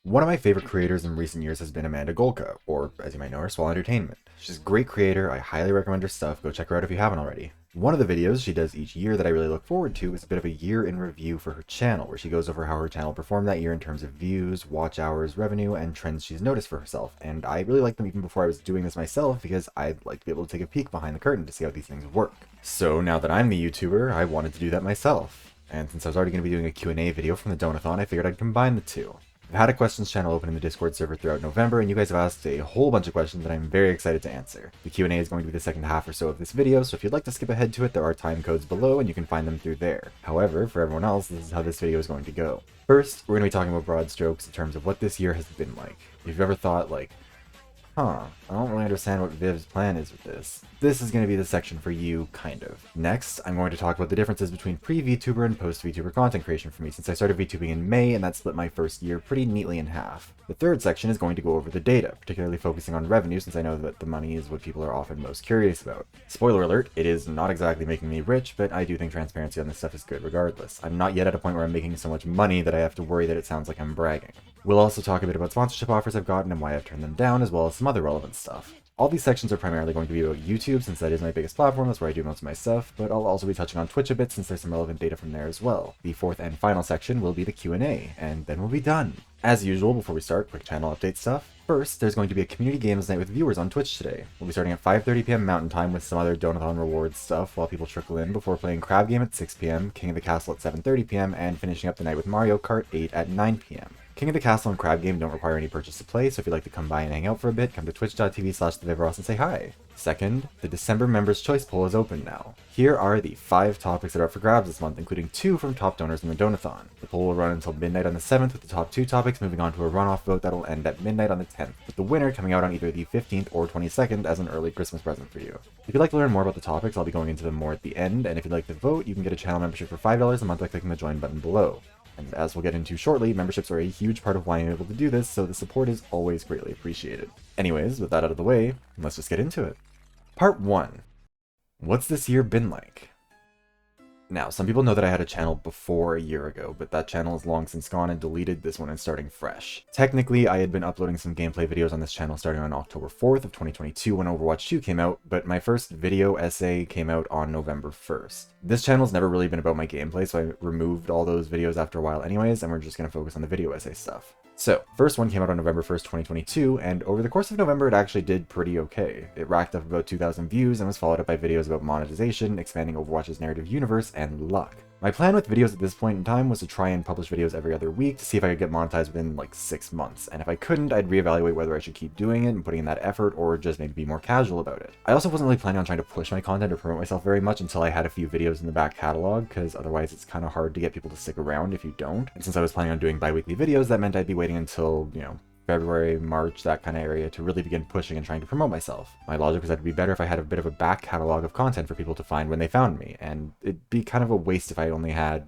One of my favorite creators in recent years has been Amanda Golka, or as you might know her, Swell Entertainment. She's a great creator, I highly recommend her stuff, go check her out if you haven't already. One of the videos she does each year that I really look forward to is a bit of a year in review for her channel, where she goes over how her channel performed that year in terms of views, watch hours, revenue, and trends she's noticed for herself. And I really like them even before I was doing this myself, because I'd like to be able to take a peek behind the curtain to see how these things work. So now that I'm the YouTuber, I wanted to do that myself. And since I was already going to be doing a Q&A video from the Donathon, I figured I'd combine the two. I've had a questions channel open in the Discord server throughout November, and you guys have asked a whole bunch of questions that I'm very excited to answer. The Q&A is going to be the second half or so of this video, so if you'd like to skip ahead to it, there are time codes below, and you can find them through there. However, for everyone else, this is how this video is going to go. First, we're going to be talking about broad strokes in terms of what this year has been like. If you've ever thought, like, I don't really understand what Viv's plan is with this. This is going to be the section for you, kind of. Next, I'm going to talk about the differences between pre-VTuber and post-VTuber content creation for me, since I started VTubing in May, and that split my first year pretty neatly in half. The third section is going to go over the data, particularly focusing on revenue, since I know that the money is what people are often most curious about. Spoiler alert, it is not exactly making me rich, but I do think transparency on this stuff is good regardless. I'm not yet at a point where I'm making so much money that I have to worry that it sounds like I'm bragging. We'll also talk a bit about sponsorship offers I've gotten and why I've turned them down, as well as some other relevant stuff. All these sections are primarily going to be about YouTube, since that is my biggest platform, that's where I do most of my stuff, but I'll also be touching on Twitch a bit since there's some relevant data from there as well. The fourth and final section will be the Q&A, and then we'll be done. As usual, before we start, quick channel update stuff. First, there's going to be a community games night with viewers on Twitch today. We'll be starting at 5:30 PM Mountain Time with some other Donathon rewards stuff while people trickle in before playing Crab Game at 6 PM, King of the Castle at 7:30 PM, and finishing up the night with Mario Kart 8 at 9 PM. King of the Castle and Crab Game don't require any purchase to play, so if you'd like to come by and hang out for a bit, come to twitch.tv/thevivross and say hi. Second, the December Members' Choice Poll is open now. Here are the 5 topics that are up for grabs this month, including 2 from top donors in the Donathon. The poll will run until midnight on the 7th, with the top 2 topics moving on to a runoff vote that'll end at midnight on the 10th, with the winner coming out on either the 15th or 22nd as an early Christmas present for you. If you'd like to learn more about the topics, I'll be going into them more at the end, and if you'd like to vote, you can get a channel membership for $5 a month by clicking the join button below. And as we'll get into shortly, memberships are a huge part of why I'm able to do this, so the support is always greatly appreciated. Anyways, with that out of the way, let's just get into it. Part 1. What's this year been like? Now, some people know that I had a channel before a year ago, but that channel is long since gone and deleted. This one is starting fresh. Technically, I had been uploading some gameplay videos on this channel starting on October 4th of 2022 when Overwatch 2 came out, but my first video essay came out on November 1st. This channel's never really been about my gameplay, so I removed all those videos after a while anyways, and we're just going to focus on the video essay stuff. So, first one came out on November 1st, 2022, and over the course of November it actually did pretty okay. It racked up about 2,000 views and was followed up by videos about monetization, expanding Overwatch's narrative universe, and luck. My plan with videos at this point in time was to try and publish videos every other week to see if I could get monetized within like 6 months, and if I couldn't, I'd reevaluate whether I should keep doing it and putting in that effort or just maybe be more casual about it. I also wasn't really planning on trying to push my content or promote myself very much until I had a few videos in the back catalog, because otherwise it's kind of hard to get people to stick around if you don't. And since I was planning on doing bi-weekly videos, that meant I'd be waiting until, February, March, that kind of area to really begin pushing and trying to promote myself. My logic was that it'd be better if I had a bit of a back catalog of content for people to find when they found me, and it'd be kind of a waste if I only had,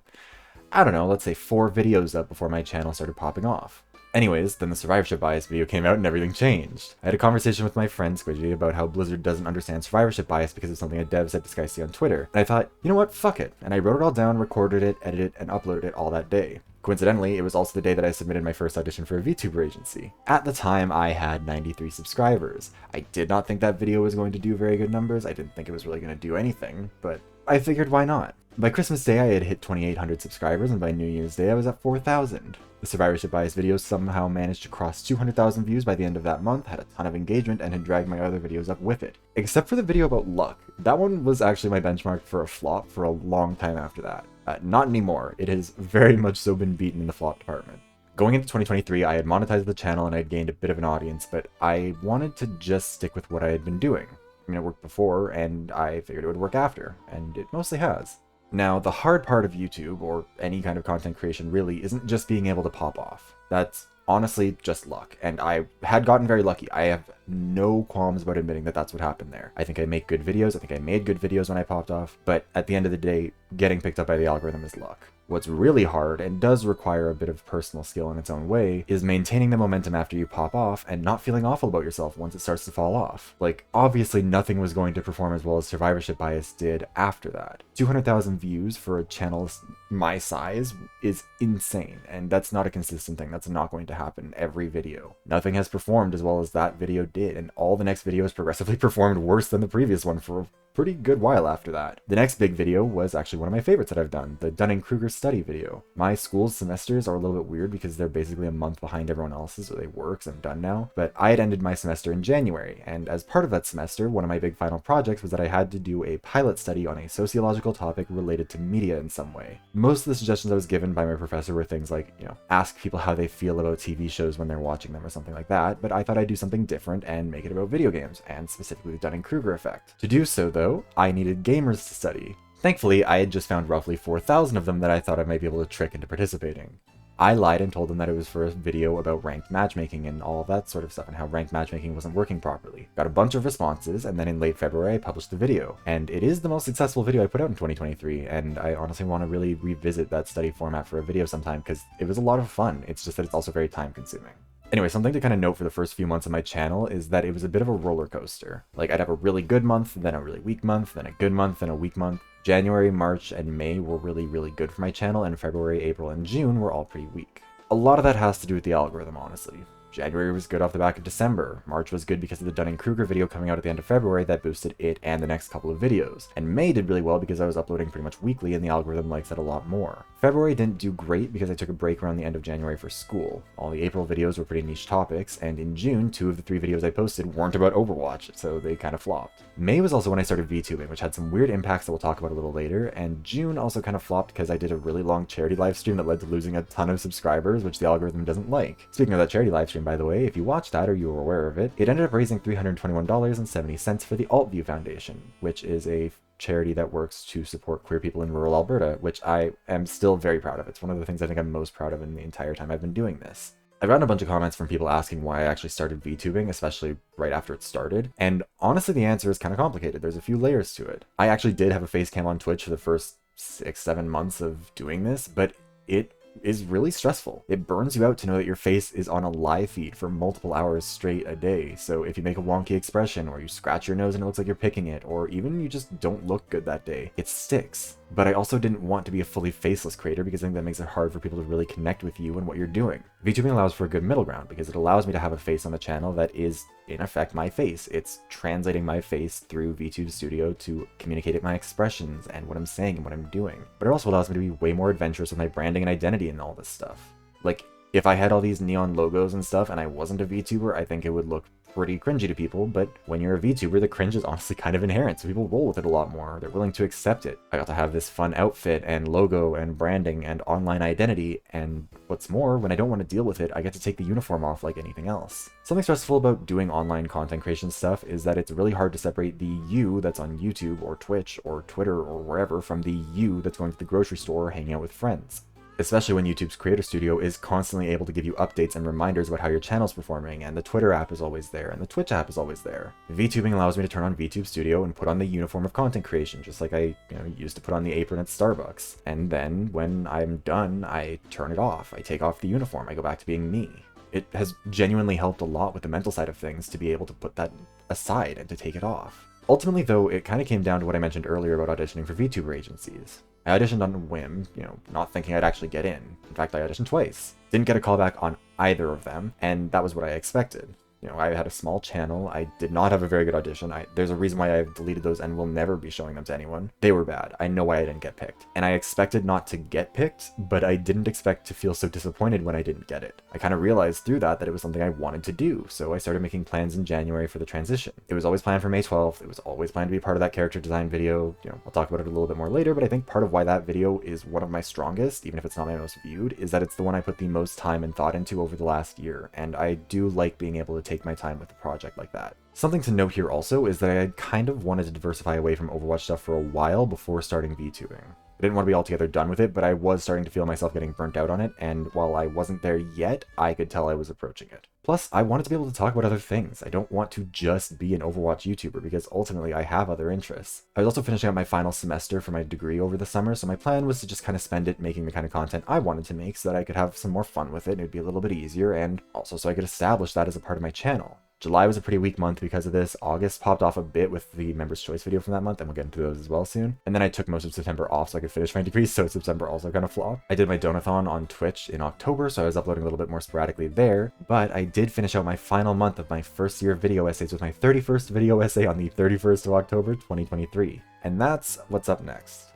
I don't know, let's say 4 videos up before my channel started popping off. Anyways, then the survivorship bias video came out and everything changed. I had a conversation with my friend Squidgy about how Blizzard doesn't understand survivorship bias because of something a dev said to SkyC on Twitter, and I thought, you know what, fuck it, and I wrote it all down, recorded it, edited it, and uploaded it all that day. Coincidentally, it was also the day that I submitted my first audition for a VTuber agency. At the time, I had 93 subscribers. I did not think that video was going to do very good numbers, I didn't think it was really going to do anything, but I figured why not. By Christmas Day, I had hit 2,800 subscribers, and by New Year's Day, I was at 4,000. The survivorship bias video somehow managed to cross 200,000 views by the end of that month, had a ton of engagement, and had dragged my other videos up with it. Except for the video about luck. That one was actually my benchmark for a flop for a long time after that. Not anymore. It has very much so been beaten in the flop department. Going into 2023, I had monetized the channel and I had gained a bit of an audience, but I wanted to just stick with what I had been doing. I mean, it worked before, and I figured it would work after, and it mostly has. Now, the hard part of YouTube, or any kind of content creation really, isn't just being able to pop off. That's honestly just luck, and I had gotten very lucky. I have no qualms about admitting that that's what happened there. I think I make good videos. I think I made good videos when I popped off. But at the end of the day, getting picked up by the algorithm is luck. What's really hard, and does require a bit of personal skill in its own way, is maintaining the momentum after you pop off and not feeling awful about yourself once it starts to fall off. Like, obviously nothing was going to perform as well as Survivorship Bias did after that. 200,000 views for a channel my size is insane, and that's not a consistent thing. That's not going to happen every video. Nothing has performed as well as that video did, and all the next videos progressively performed worse than the previous one for pretty good while after that. The next big video was actually one of my favorites that I've done, the Dunning-Kruger study video. My school's semesters are a little bit weird because they're basically a month behind everyone else's, so they work, because I'm done now. But I had ended my semester in January, and as part of that semester, one of my big final projects was that I had to do a pilot study on a sociological topic related to media in some way. Most of the suggestions I was given by my professor were things like, ask people how they feel about TV shows when they're watching them or something like that, but I thought I'd do something different and make it about video games, and specifically the Dunning-Kruger effect. To do so, though, I needed gamers to study. Thankfully, I had just found roughly 4,000 of them that I thought I might be able to trick into participating. I lied and told them that it was for a video about ranked matchmaking and all that sort of stuff, and how ranked matchmaking wasn't working properly. Got a bunch of responses, and then in late February I published the video. And it is the most successful video I put out in 2023, and I honestly want to really revisit that study format for a video sometime, because it was a lot of fun. It's just that it's also very time consuming. Anyway, something to kind of note for the first few months of my channel is that it was a bit of a roller coaster. Like, I'd have a really good month, then a really weak month, then a good month, then a weak month. January, March, and May were really, really good for my channel, and February, April, and June were all pretty weak. A lot of that has to do with the algorithm, honestly. January was good off the back of December. March was good because of the Dunning-Kruger video coming out at the end of February that boosted it and the next couple of videos. And May did really well because I was uploading pretty much weekly and the algorithm likes it a lot more. February didn't do great because I took a break around the end of January for school. All the April videos were pretty niche topics, and in June, 2 of the 3 videos I posted weren't about Overwatch, so they kind of flopped. May was also when I started VTubing, which had some weird impacts that we'll talk about a little later, and June also kind of flopped because I did a really long charity livestream that led to losing a ton of subscribers, which the algorithm doesn't like. Speaking of that charity livestream, by the way, if you watched that or you were aware of it, it ended up raising $321.70 for the AltView Foundation, which is a charity that works to support queer people in rural Alberta, which I am still very proud of. It's one of the things I think I'm most proud of in the entire time I've been doing this. I've gotten a bunch of comments from people asking why I actually started VTubing, especially right after it started, and honestly the answer is kind of complicated. There's a few layers to it. I actually did have a face cam on Twitch for the first 6-7 months of doing this, but it is really stressful. It burns you out to know that your face is on a live feed for multiple hours straight a day. So if you make a wonky expression, or you scratch your nose and it looks like you're picking it, or even you just don't look good that day, it sticks. But I also didn't want to be a fully faceless creator because I think that makes it hard for people to really connect with you and what you're doing. VTubing allows for a good middle ground because it allows me to have a face on the channel that is, in effect, my face. It's translating my face through VTube Studio to communicate my expressions and what I'm saying and what I'm doing. But it also allows me to be way more adventurous with my branding and identity and all this stuff. Like, if I had all these neon logos and stuff and I wasn't a VTuber, I think it would look pretty cringy to people, but when you're a VTuber, the cringe is honestly kind of inherent, so people roll with it a lot more. They're willing to accept it. I got to have this fun outfit and logo and branding and online identity, and what's more, when I don't want to deal with it, I get to take the uniform off like anything else. Something stressful about doing online content creation stuff is that it's really hard to separate the you that's on YouTube or Twitch or Twitter or wherever from the you that's going to the grocery store or hanging out with friends. Especially when YouTube's Creator Studio is constantly able to give you updates and reminders about how your channel's performing, and the Twitter app is always there, and the Twitch app is always there. VTubing allows me to turn on VTube Studio and put on the uniform of content creation, just like I used to put on the apron at Starbucks. And then, when I'm done, I turn it off. I take off the uniform. I go back to being me. It has genuinely helped a lot with the mental side of things to be able to put that aside and to take it off. Ultimately, though, it kind of came down to what I mentioned earlier about auditioning for VTuber agencies. I auditioned on a whim, not thinking I'd actually get in. In fact, I auditioned twice. Didn't get a call back on either of them, and that was what I expected. I had a small channel. I did not have a very good audition. There's a reason why I've deleted those and will never be showing them to anyone. They were bad. I know why I didn't get picked. And I expected not to get picked, but I didn't expect to feel so disappointed when I didn't get it. I kind of realized through that it was something I wanted to do, so I started making plans in January for the transition. It was always planned for May 12th. It was always planned to be part of that character design video. I'll talk about it a little bit more later, but I think part of why that video is one of my strongest, even if it's not my most viewed, is that it's the one I put the most time and thought into over the last year, and I do like being able to take my time with the project like that. Something to note here also is that I had kind of wanted to diversify away from Overwatch stuff for a while before starting VTubing. I didn't want to be altogether done with it, but I was starting to feel myself getting burnt out on it, and while I wasn't there yet, I could tell I was approaching it. Plus, I wanted to be able to talk about other things. I don't want to just be an Overwatch YouTuber, because ultimately I have other interests. I was also finishing up my final semester for my degree over the summer, so my plan was to just kind of spend it making the kind of content I wanted to make so that I could have some more fun with it, and it would be a little bit easier, and also so I could establish that as a part of my channel. July was a pretty weak month because of this. August popped off a bit with the Members' Choice video from that month, and we'll get into those as well soon. And then I took most of September off so I could finish my degree, so September also kind of flopped. I did my donathon on Twitch in October, so I was uploading a little bit more sporadically there, but I did finish out my final month of my first year of video essays with my 31st video essay on the 31st of October, 2023. And that's what's up next.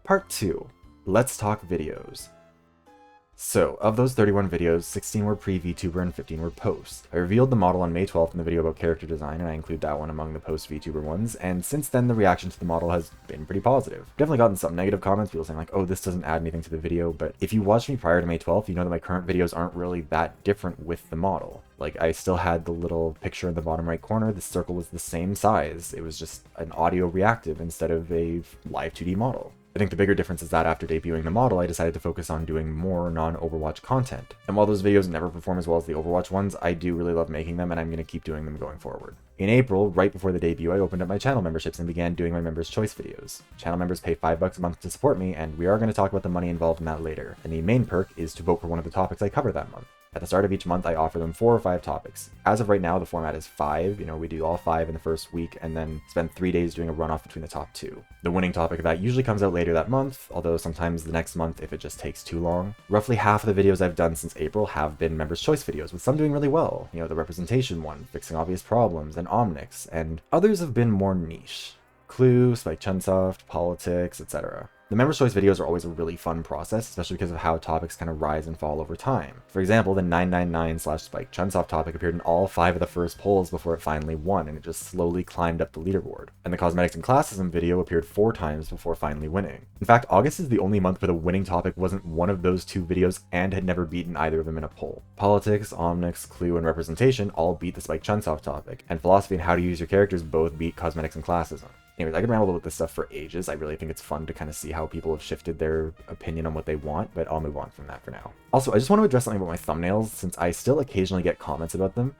Part 2. Let's talk videos. So, of those 31 videos, 16 were pre-VTuber and 15 were post. I revealed the model on May 12th in the video about character design, and I include that one among the post-VTuber ones, and since then the reaction to the model has been pretty positive. I've definitely gotten some negative comments, people saying like, oh, this doesn't add anything to the video, but if you watched me prior to May 12th, you know that my current videos aren't really that different with the model. Like, I still had the little picture in the bottom right corner, the circle was the same size, it was just an audio reactive instead of a live 2D model. I think the bigger difference is that after debuting the model, I decided to focus on doing more non-Overwatch content. And while those videos never perform as well as the Overwatch ones, I do really love making them, and I'm going to keep doing them going forward. In April, right before the debut, I opened up my channel memberships and began doing my Members' Choice videos. Channel members pay $5 a month to support me, and we are going to talk about the money involved in that later. And the main perk is to vote for one of the topics I cover that month. At the start of each month, I offer them 4 or 5 topics. As of right now, the format is 5. We do all 5 in the first week and then spend 3 days doing a runoff between the top 2. The winning topic of that usually comes out later that month, although sometimes the next month if it just takes too long. Roughly half of the videos I've done since April have been Members' Choice videos, with some doing really well. The representation one, fixing obvious problems, and Omnix, and others have been more niche. Clue, Spike Chunsoft, politics, etc. The Members' Choice videos are always a really fun process, especially because of how topics kind of rise and fall over time. For example, the 999/Spike Chunsoft topic appeared in all 5 of the first polls before it finally won, and it just slowly climbed up the leaderboard. And the Cosmetics and Classism video appeared 4 times before finally winning. In fact, August is the only month where the winning topic wasn't one of those 2 videos and had never beaten either of them in a poll. Politics, Omnix, Clue, and Representation all beat the Spike Chunsoft topic, and Philosophy and How to Use Your Characters both beat Cosmetics and Classism. Anyways, I could ramble about this stuff for ages. I really think it's fun to kind of see how people have shifted their opinion on what they want, but I'll move on from that for now. Also, I just want to address something about my thumbnails, since I still occasionally get comments about them.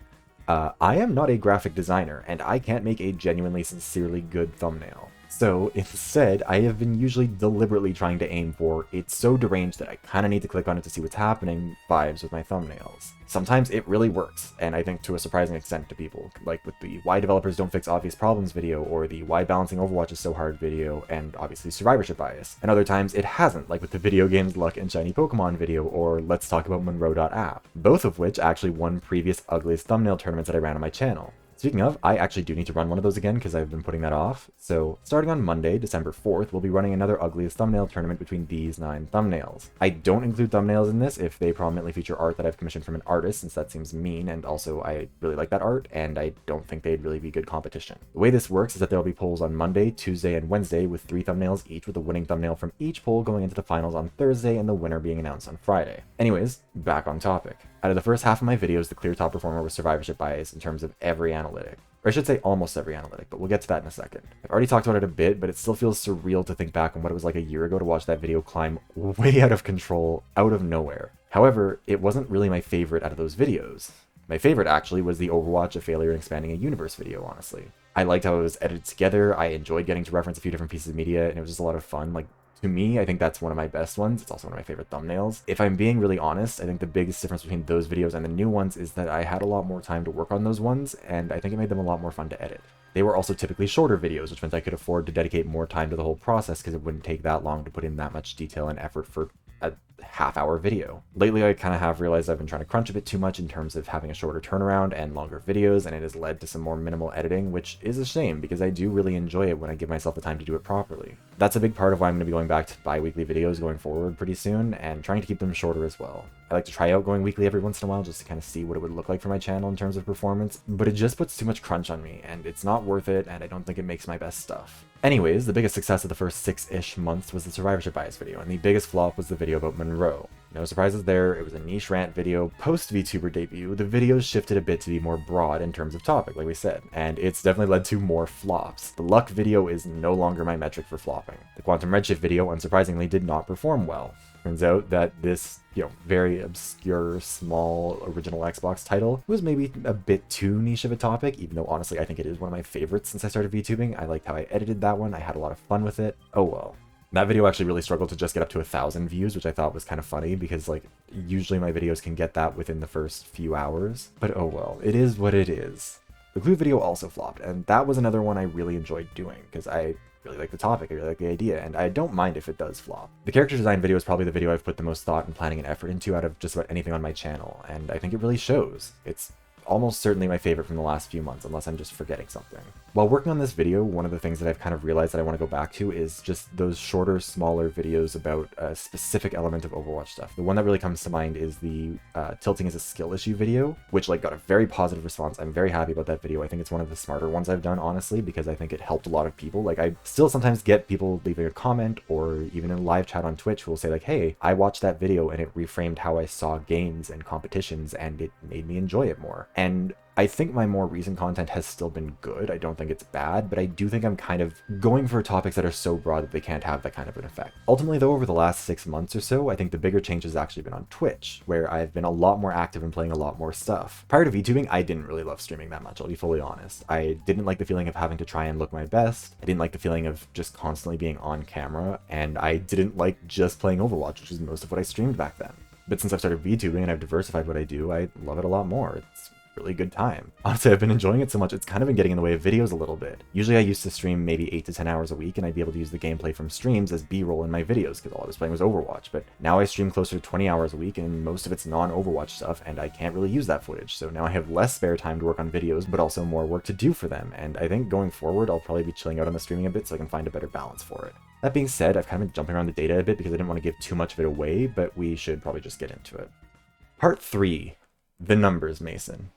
I am not a graphic designer, and I can't make a genuinely, sincerely good thumbnail. So, instead, I have been usually deliberately trying to aim for "it's so deranged that I kinda need to click on it to see what's happening" vibes with my thumbnails. Sometimes it really works, and I think to a surprising extent to people, like with the "Why Developers Don't Fix Obvious Problems" video, or the "Why Balancing Overwatch is So Hard" video, and obviously survivorship bias. And other times it hasn't, like with the Video Games Luck and Shiny Pokemon video, or Let's Talk About Monroe.app, both of which actually won previous ugliest thumbnail tournaments that I ran on my channel. Speaking of, I actually do need to run one of those again because I've been putting that off. So, starting on Monday, December 4th, we'll be running another ugliest thumbnail tournament between these 9 thumbnails. I don't include thumbnails in this if they prominently feature art that I've commissioned from an artist, since that seems mean, and also I really like that art, and I don't think they'd really be good competition. The way this works is that there'll be polls on Monday, Tuesday, and Wednesday with 3 thumbnails each, with the winning thumbnail from each poll going into the finals on Thursday and the winner being announced on Friday. Anyways, back on topic. Out of the first half of my videos, the clear top performer was survivorship bias in terms of every analytic. Or I should say almost every analytic, but we'll get to that in a second. I've already talked about it a bit, but it still feels surreal to think back on what it was like a year ago to watch that video climb way out of control, out of nowhere. However, it wasn't really my favorite out of those videos. My favorite, actually, was the Overwatch: A Failure in Expanding a Universe video, honestly. I liked how it was edited together, I enjoyed getting to reference a few different pieces of media, and it was just a lot of fun. Like, to me, I think that's one of my best ones. It's also one of my favorite thumbnails. If I'm being really honest, I think the biggest difference between those videos and the new ones is that I had a lot more time to work on those ones, and I think it made them a lot more fun to edit. They were also typically shorter videos, which meant I could afford to dedicate more time to the whole process because it wouldn't take that long to put in that much detail and effort for a half-hour video. Lately, I kind of have realized I've been trying to crunch a bit too much in terms of having a shorter turnaround and longer videos, and it has led to some more minimal editing, which is a shame because I do really enjoy it when I give myself the time to do it properly. That's a big part of why I'm going to be going back to bi-weekly videos going forward pretty soon, and trying to keep them shorter as well. I like to try out going weekly every once in a while just to kind of see what it would look like for my channel in terms of performance, but it just puts too much crunch on me, and it's not worth it, and I don't think it makes my best stuff. Anyways, the biggest success of the first 6-ish months was the survivorship bias video, and the biggest flop was the video about Monroe. No surprises there, it was a niche rant video. Post VTuber debut, the videos shifted a bit to be more broad in terms of topic, like we said, and it's definitely led to more flops. The luck video is no longer my metric for flopping. The Quantum Redshift video, unsurprisingly, did not perform well. Turns out that this, very obscure, small, original Xbox title was maybe a bit too niche of a topic, even though honestly I think it is one of my favorites since I started VTubing. I liked how I edited that one, I had a lot of fun with it. Oh well. That video actually really struggled to just get up to 1,000 views, which I thought was kind of funny because, usually my videos can get that within the first few hours. But oh well, it is what it is. The Glue video also flopped, and that was another one I really enjoyed doing because I really like the topic, I really like the idea, and I don't mind if it does flop. The character design video is probably the video I've put the most thought and planning and effort into out of just about anything on my channel, and I think it really shows. It's almost certainly my favorite from the last few months, unless I'm just forgetting something. While working on this video, one of the things that I've kind of realized that I want to go back to is just those shorter, smaller videos about a specific element of Overwatch stuff. The one that really comes to mind is the tilting is a skill issue video, which got a very positive response. I'm very happy about that video. I think it's one of the smarter ones I've done, honestly, because I think it helped a lot of people. I still sometimes get people leaving a comment or even in a live chat on Twitch who will say hey, I watched that video and it reframed how I saw games and competitions and it made me enjoy it more. And I think my more recent content has still been good. I don't think it's bad, but I do think I'm kind of going for topics that are so broad that they can't have that kind of an effect. Ultimately though, over the last 6 months or so, I think the bigger change has actually been on Twitch, where I've been a lot more active and playing a lot more stuff. Prior to VTubing, I didn't really love streaming that much, I'll be fully honest. I didn't like the feeling of having to try and look my best. I didn't like the feeling of just constantly being on camera, and I didn't like just playing Overwatch, which is most of what I streamed back then. But since I've started VTubing and I've diversified what I do, I love it a lot more. It's really good time. Honestly, I've been enjoying it so much, it's kind of been getting in the way of videos a little bit. Usually I used to stream maybe 8 to 10 hours a week, and I'd be able to use the gameplay from streams as B-roll in my videos, because all I was playing was Overwatch. But now I stream closer to 20 hours a week, and most of it's non-Overwatch stuff, and I can't really use that footage. So now I have less spare time to work on videos, but also more work to do for them. And I think going forward, I'll probably be chilling out on the streaming a bit so I can find a better balance for it. That being said, I've kind of been jumping around the data a bit because I didn't want to give too much of it away, but we should probably just get into it. Part 3, the numbers, Mason.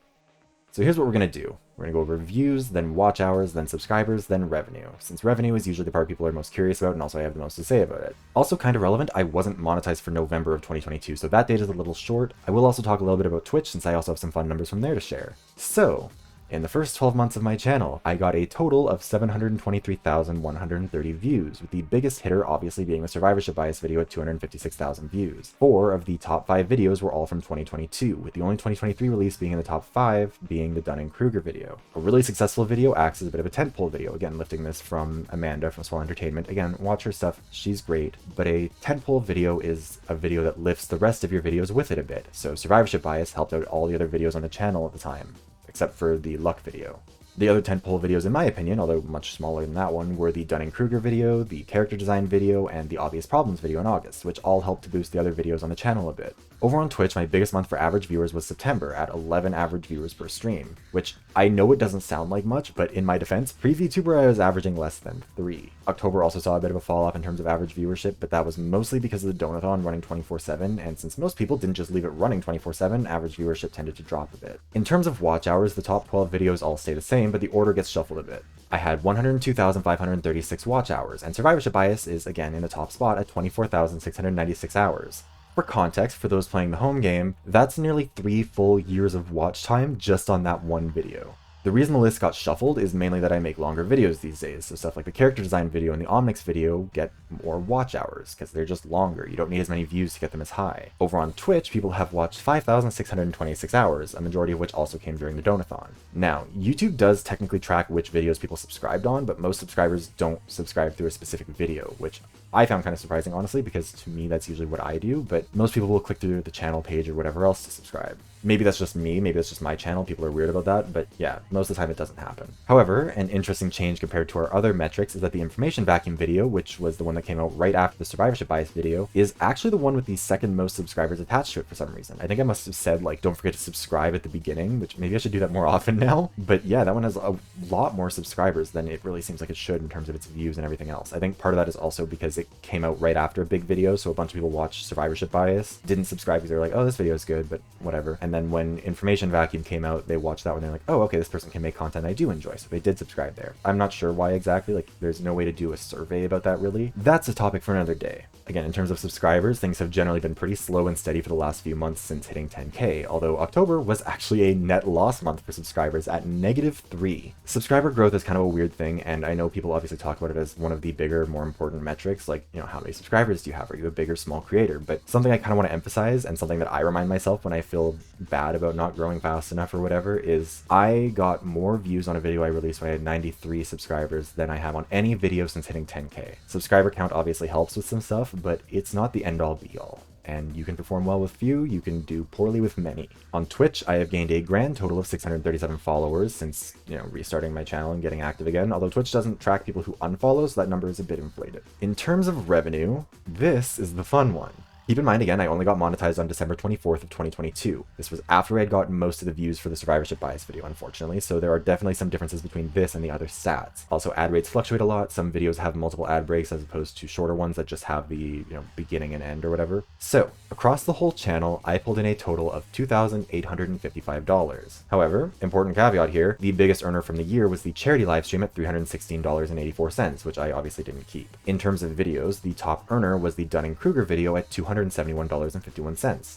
So here's what we're going to do. We're going to go over views, then watch hours, then subscribers, then revenue. Since revenue is usually the part people are most curious about, and also I have the most to say about it. Also kind of relevant, I wasn't monetized for November of 2022, so that date is a little short. I will also talk a little bit about Twitch, since I also have some fun numbers from there to share. So, in the first 12 months of my channel, I got a total of 723,130 views, with the biggest hitter obviously being the Survivorship Bias video at 256,000 views. 4 of the top 5 videos were all from 2022, with the only 2023 release being in the top 5 being the Dunning-Kruger video. A really successful video acts as a bit of a tentpole video, again lifting this from Amanda from Swell Entertainment. Again, watch her stuff, she's great, but a tentpole video is a video that lifts the rest of your videos with it a bit. So Survivorship Bias helped out all the other videos on the channel at the time, except for the luck video. The other tentpole videos, in my opinion, although much smaller than that one, were the Dunning-Kruger video, the character design video, and the obvious problems video in August, which all helped to boost the other videos on the channel a bit. Over on Twitch, my biggest month for average viewers was September, at 11 average viewers per stream, which I know it doesn't sound like much, but in my defense, pre-VTuber I was averaging less than 3. October also saw a bit of a fall off in terms of average viewership, but that was mostly because of the Donathon running 24/7, and since most people didn't just leave it running 24/7, average viewership tended to drop a bit. In terms of watch hours, the top 12 videos all stay the same, but the order gets shuffled a bit. I had 102,536 watch hours, and Survivorship Bias is again in the top spot at 24,696 hours. For context, for those playing the home game, that's nearly 3 full years of watch time just on that one video. The reason the list got shuffled is mainly that I make longer videos these days, so stuff like the character design video and the Omnix video get more watch hours, because they're just longer, you don't need as many views to get them as high. Over on Twitch, people have watched 5,626 hours, a majority of which also came during the Donathon. Now, YouTube does technically track which videos people subscribed on, but most subscribers don't subscribe through a specific video, which I found kind of surprising, honestly, because to me that's usually what I do, but most people will click through the channel page or whatever else to subscribe. Maybe that's just me, maybe that's just my channel, people are weird about that, but yeah, most of the time it doesn't happen. However, an interesting change compared to our other metrics is that the Information Vacuum video, which was the one that came out right after the Survivorship Bias video, is actually the one with the second most subscribers attached to it for some reason. I think I must have said, don't forget to subscribe at the beginning, which maybe I should do that more often now, but yeah, that one has a lot more subscribers than it really seems like it should in terms of its views and everything else. I think part of that is also because it came out right after a big video, so a bunch of people watched Survivorship Bias, didn't subscribe because they were like, oh, this video is good, but whatever. And then when Information Vacuum came out, they watched that one and they're like, oh, okay, this person can make content I do enjoy, so they did subscribe there. I'm not sure why exactly, like there's no way to do a survey about that really. That's a topic for another day. Again, in terms of subscribers, things have generally been pretty slow and steady for the last few months since hitting 10K, although October was actually a net loss month for subscribers at -3. Subscriber growth is kind of a weird thing, and I know people obviously talk about it as one of the bigger, more important metrics, like, you know, how many subscribers do you have? Are you a big or small creator? But something I kind of want to emphasize, and something that I remind myself when I feel bad about not growing fast enough or whatever, is I got more views on a video I released when I had 93 subscribers than I have on any video since hitting 10K. Subscriber count obviously helps with some stuff, but it's not the end-all be-all. And you can perform well with few, you can do poorly with many. On Twitch, I have gained a grand total of 637 followers since, you know, restarting my channel and getting active again, although Twitch doesn't track people who unfollow, so that number is a bit inflated. In terms of revenue, this is the fun one. Keep in mind, again, I only got monetized on December 24th of 2022. This was after I had gotten most of the views for the Survivorship Bias video, unfortunately, so there are definitely some differences between this and the other stats. Also, ad rates fluctuate a lot. Some videos have multiple ad breaks as opposed to shorter ones that just have the, you know, beginning and end or whatever. So, across the whole channel, I pulled in a total of $2,855. However, important caveat here, the biggest earner from the year was the charity livestream at $316.84, which I obviously didn't keep. In terms of videos, the top earner was the Dunning-Kruger video at $271.51.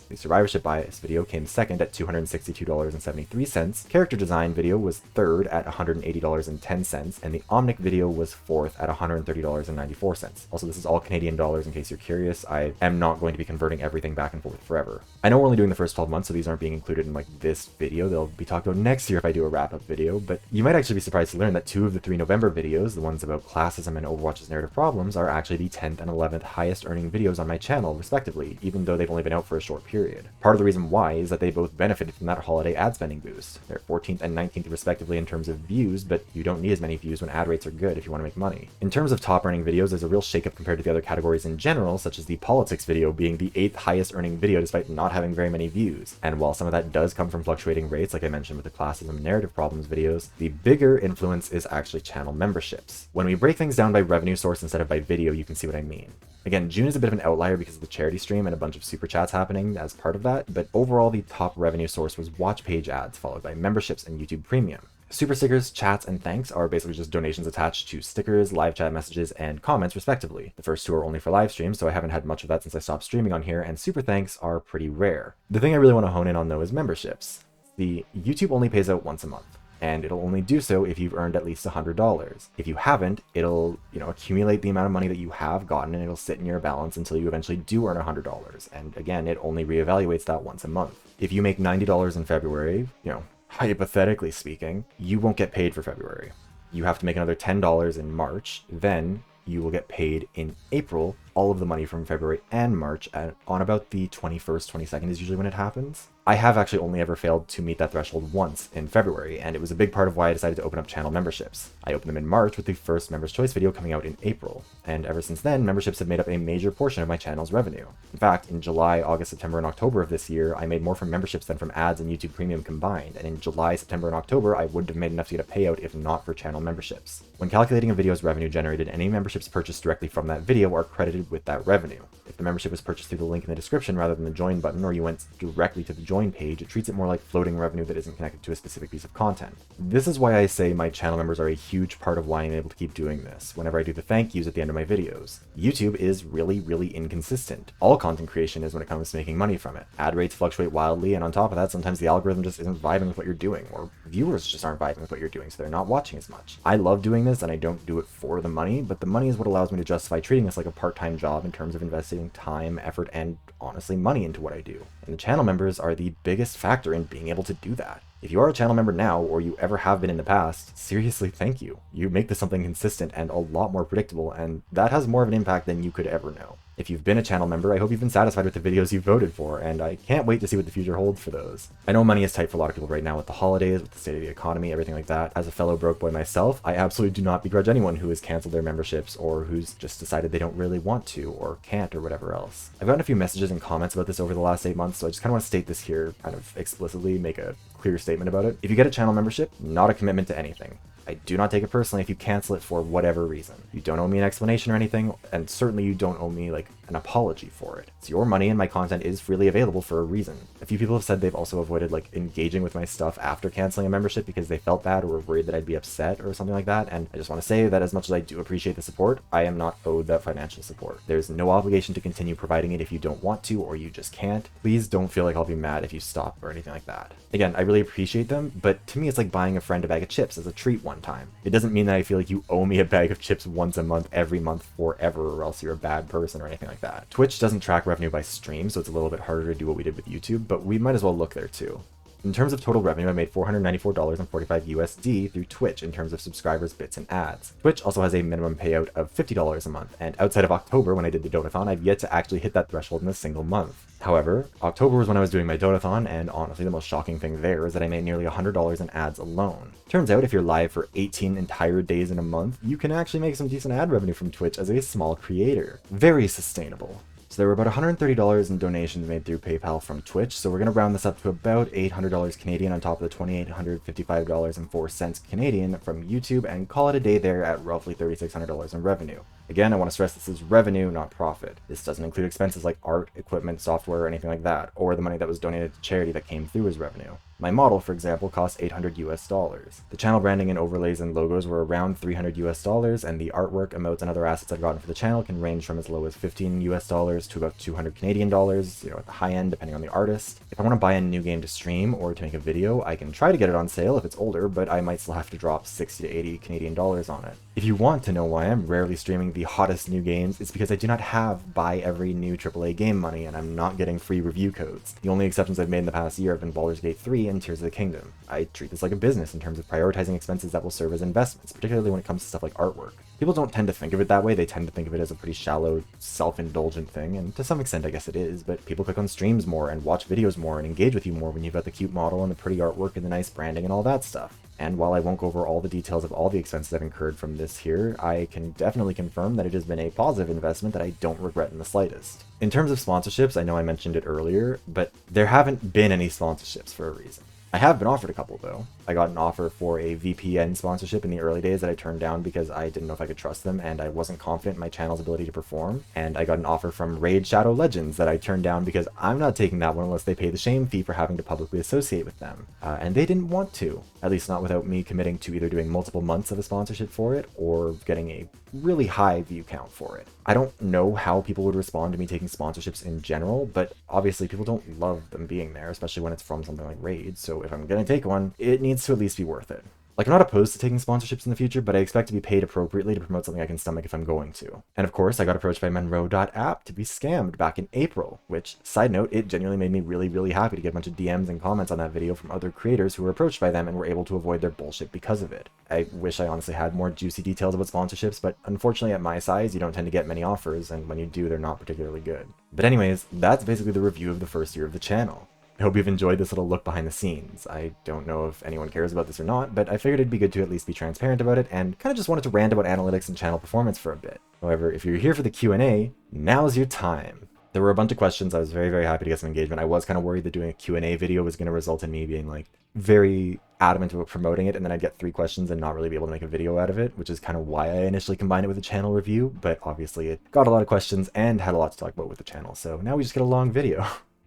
The Survivorship Bias video came second at $262.73. Character design video was third at $180.10, and the Omnic video was fourth at $130.94. Also, this is all Canadian dollars in case you're curious. I am not going to be converting everything back and forth forever. I know we're only doing the first 12 months, so these aren't being included in like this video. They'll be talked about next year if I do a wrap-up video, but you might actually be surprised to learn that 2 of the 3 November videos, the ones about classism and Overwatch's narrative problems, are actually the 10th and 11th highest earning videos on my channel, respectively, even though they've only been out for a short period. Part of the reason why is that they both benefited from that holiday ad spending boost. They're 14th and 19th respectively in terms of views, but you don't need as many views when ad rates are good if you want to make money. In terms of top earning videos, there's a real shakeup compared to the other categories in general, such as the politics video being the 8th highest earning video despite not having very many views. And while some of that does come from fluctuating rates, like I mentioned with the classism and narrative problems videos, the bigger influence is actually channel memberships. When we break things down by revenue source instead of by video, you can see what I mean. Again, June is a bit of an outlier because of the charity stream and a bunch of super chats happening as part of that, but overall the top revenue source was watch page ads, followed by memberships and YouTube Premium. Super stickers, chats, and thanks are basically just donations attached to stickers, live chat messages, and comments respectively. The first 2 are only for live streams, so I haven't had much of that since I stopped streaming on here, and super thanks are pretty rare. The thing I really want to hone in on though is memberships. The YouTube only pays out once a month, and it'll only do so if you've earned at least $100. If you haven't, it'll, you know, accumulate the amount of money that you have gotten, and it'll sit in your balance until you eventually do earn $100. And again, it only reevaluates that once a month. If you make $90 in February, you know, hypothetically speaking, you won't get paid for February. You have to make another $10 in March, then you will get paid in April, all of the money from February and March on about the 21st, 22nd is usually when it happens. I have actually only ever failed to meet that threshold once in February, and it was a big part of why I decided to open up channel memberships. I opened them in March with the first Members' Choice video coming out in April, and ever since then, memberships have made up a major portion of my channel's revenue. In fact, in July, August, September, and October of this year, I made more from memberships than from ads and YouTube Premium combined, and in July, September, and October, I wouldn't have made enough to get a payout if not for channel memberships. When calculating a video's revenue generated, any memberships purchased directly from that video are credited with that revenue. If the membership was purchased through the link in the description rather than the join button, or you went directly to the join page, it treats it more like floating revenue that isn't connected to a specific piece of content. This is why I say my channel members are a huge part of why I'm able to keep doing this whenever I do the thank yous at the end of my videos. YouTube is really inconsistent. All content creation is when it comes to making money from it. Ad rates fluctuate wildly, and on top of that, sometimes the algorithm just isn't vibing with what you're doing, or viewers just aren't vibing with what you're doing, so they're not watching as much. I love doing this, and I don't do it for the money, but the money is what allows me to justify treating this like a part-time job in terms of investing time, effort, and honestly money into what I do. And the channel members are the biggest factor in being able to do that. If you are a channel member now, or you ever have been in the past, seriously thank you. You make this something consistent and a lot more predictable, and that has more of an impact than you could ever know. If you've been a channel member, I hope you've been satisfied with the videos you voted for, and I can't wait to see what the future holds for those. I know money is tight for a lot of people right now with the holidays, with the state of the economy, everything like that. As a fellow broke boy myself, I absolutely do not begrudge anyone who has canceled their memberships or who's just decided they don't really want to or can't or whatever else. I've gotten a few messages and comments about this over the last 8 months, so I just kind of want to state this here kind of explicitly, make a clear statement about it. If you get a channel membership, not a commitment to anything. I do not take it personally if you cancel it for whatever reason. You don't owe me an explanation or anything, and certainly you don't owe me like an apology for it. It's your money and my content is freely available for a reason. A few people have said they've also avoided like engaging with my stuff after canceling a membership because they felt bad or were worried that I'd be upset or something like that, and I just want to say that as much as I do appreciate the support, I am not owed that financial support. There's no obligation to continue providing it if you don't want to or you just can't. Please don't feel like I'll be mad if you stop or anything like that. Again, I really appreciate them, but to me it's like buying a friend a bag of chips as a treat one time. It doesn't mean that I feel like you owe me a bag of chips once a month, every month, forever, or else you're a bad person or anything like that. Twitch doesn't track revenue by stream, so it's a little bit harder to do what we did with YouTube, but we might as well look there too. In terms of total revenue, I made $494.45 USD through Twitch in terms of subscribers, bits, and ads. Twitch also has a minimum payout of $50 a month, and outside of October when I did the Donathon, I've yet to actually hit that threshold in a single month. However, October was when I was doing my Donathon, and honestly the most shocking thing there is that I made nearly $100 in ads alone. Turns out if you're live for 18 entire days in a month, you can actually make some decent ad revenue from Twitch as a small creator. Very sustainable. So there were about $130 in donations made through PayPal from Twitch, so we're going to round this up to about $800 Canadian on top of the $2,855.04 Canadian from YouTube and call it a day there at roughly $3,600 in revenue. Again, I want to stress this is revenue, not profit. This doesn't include expenses like art, equipment, software, or anything like that, or the money that was donated to charity that came through as revenue. My model, for example, cost $800 US. The channel branding and overlays and logos were around $300 US, and the artwork, emotes, and other assets I've gotten for the channel can range from as low as $15 US to about 200 Canadian dollars, you know, at the high end, depending on the artist. If I want to buy a new game to stream or to make a video, I can try to get it on sale if it's older, but I might still have to drop 60 to 80 Canadian dollars on it. If you want to know why I'm rarely streaming the hottest new games, it's because I do not have buy every new AAA game money, and I'm not getting free review codes. The only exceptions I've made in the past year have been Baldur's Gate 3 and Tears of the Kingdom. I treat this like a business in terms of prioritizing expenses that will serve as investments, particularly when it comes to stuff like artwork. People don't tend to think of it that way, they tend to think of it as a pretty shallow, self-indulgent thing, and to some extent I guess it is, but people click on streams more and watch videos more and engage with you more when you've got the cute model and the pretty artwork and the nice branding and all that stuff. And while I won't go over all the details of all the expenses I've incurred from this here, I can definitely confirm that it has been a positive investment that I don't regret in the slightest. In terms of sponsorships, I know I mentioned it earlier, but there haven't been any sponsorships for a reason. I have been offered a couple though. I got an offer for a VPN sponsorship in the early days that I turned down because I didn't know if I could trust them and I wasn't confident in my channel's ability to perform. And I got an offer from Raid Shadow Legends that I turned down because I'm not taking that one unless they pay the shame fee for having to publicly associate with them. And they didn't want to, at least not without me committing to either doing multiple months of a sponsorship for it or getting a really high view count for it. I don't know how people would respond to me taking sponsorships in general, but obviously people don't love them being there, especially when it's from something like Raid, so if I'm gonna take one, it needs to at least be worth it. Like, I'm not opposed to taking sponsorships in the future, but I expect to be paid appropriately to promote something I can stomach if I'm going to. And of course, I got approached by Monroe.app to be scammed back in April, which, side note, it genuinely made me really happy to get a bunch of DMs and comments on that video from other creators who were approached by them and were able to avoid their bullshit because of it. I wish I honestly had more juicy details about sponsorships, but unfortunately at my size, you don't tend to get many offers, and when you do, they're not particularly good. But anyways, that's basically the review of the first year of the channel. I hope you've enjoyed this little look behind the scenes. I don't know if anyone cares about this or not, but I figured it'd be good to at least be transparent about it and kind of just wanted to rant about analytics and channel performance for a bit. However, if you're here for the Q&A, now's your time. There were a bunch of questions. I was very happy to get some engagement. I was kind of worried that doing a Q&A video was going to result in me being like very adamant about promoting it, and then I'd get 3 questions and not really be able to make a video out of it, which is kind of why I initially combined it with a channel review, but obviously it got a lot of questions and had a lot to talk about with the channel, so now we just get a long video.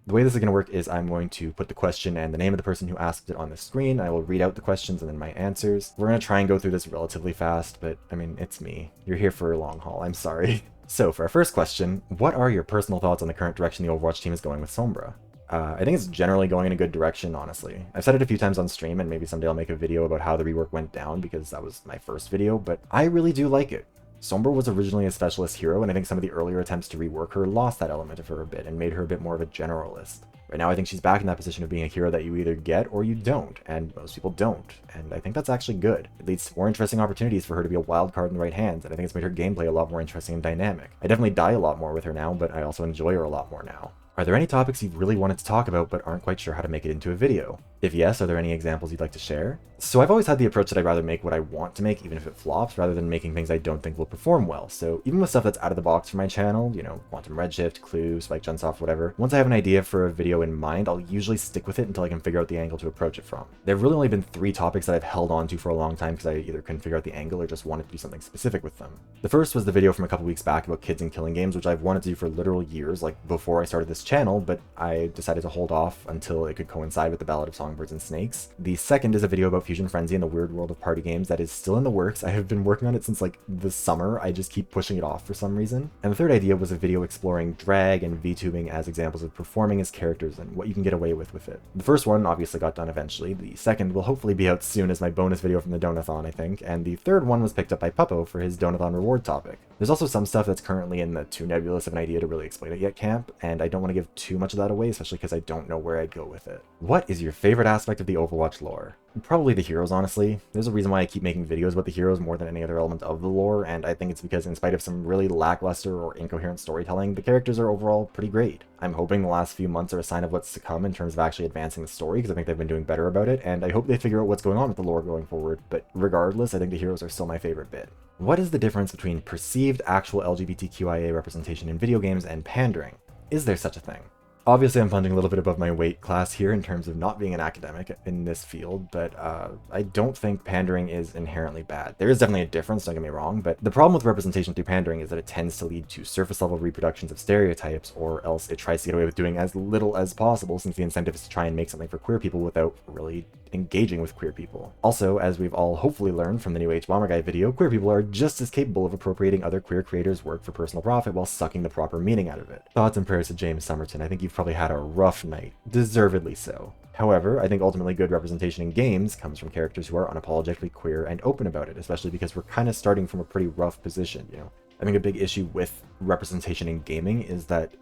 The way this is going to work is I'm going to put the question and the name of the person who asked it on the screen. I will read out the questions and then my answers. We're going to try and go through this relatively fast, but I mean, it's me. You're here for a long haul, I'm sorry. So for our first question, what are your personal thoughts on the current direction the Overwatch team is going with Sombra? I think it's generally going in a good direction, honestly. I've said it a few times on stream, and maybe someday I'll make a video about how the rework went down because that was my first video, but I really do like it. Sombra was originally a specialist hero, and I think some of the earlier attempts to rework her lost that element of her a bit and made her a bit more of a generalist. Right now I think she's back in that position of being a hero that you either get or you don't, and most people don't, and I think that's actually good. It leads to more interesting opportunities for her to be a wild card in the right hands, and I think it's made her gameplay a lot more interesting and dynamic. I definitely die a lot more with her now, but I also enjoy her a lot more now. Are there any topics you really wanted to talk about but aren't quite sure how to make it into a video? If yes, are there any examples you'd like to share? So I've always had the approach that I'd rather make what I want to make, even if it flops, rather than making things I don't think will perform well. So even with stuff that's out of the box for my channel, you know, Quantum Redshift, Clue, Spike Chunsoft, whatever, once I have an idea for a video in mind, I'll usually stick with it until I can figure out the angle to approach it from. There have really only been 3 topics that I've held on to for a long time because I either couldn't figure out the angle or just wanted to do something specific with them. The first was the video from a couple weeks back about kids and killing games, which I've wanted to do for literal years, like before I started this channel, but I decided to hold off until it could coincide with the Ballad of Songbirds and Snakes. The second is a video about Fusion Frenzy and the weird world of party games that is still in the works. I have been working on it since like the summer. I just keep pushing it off for some reason. And the third idea was a video exploring drag and VTubing as examples of performing as characters and what you can get away with it. The first one obviously got done eventually. The second will hopefully be out soon as my bonus video from the Donathon, I think. And the third one was picked up by Puppo for his Donathon reward topic. There's also some stuff that's currently in the too nebulous of an idea to really explain it yet camp, and I don't want to give too much of that away, especially because I don't know where I'd go with it. What is your favorite aspect of the Overwatch lore? Probably the heroes, honestly. There's a reason why I keep making videos about the heroes more than any other element of the lore, and I think it's because in spite of some really lackluster or incoherent storytelling, the characters are overall pretty great. I'm hoping the last few months are a sign of what's to come in terms of actually advancing the story, because I think they've been doing better about it, and I hope they figure out what's going on with the lore going forward, but regardless, I think the heroes are still my favorite bit. What is the difference between perceived actual LGBTQIA representation in video games and pandering? Is there such a thing? Obviously, I'm punching a little bit above my weight class here in terms of not being an academic in this field, but I don't think pandering is inherently bad. There is definitely a difference, don't get me wrong, but the problem with representation through pandering is that it tends to lead to surface-level reproductions of stereotypes, or else it tries to get away with doing as little as possible, since the incentive is to try and make something for queer people without really engaging with queer people. Also, as we've all hopefully learned from the new Hbomberguy video, queer people are just as capable of appropriating other queer creators' work for personal profit while sucking the proper meaning out of it. Thoughts and prayers to James Somerton. I think you've probably had a rough night. Deservedly so. However, I think ultimately good representation in games comes from characters who are unapologetically queer and open about it, especially because we're kind of starting from a pretty rough position, you know? I think a big issue with representation in gaming is that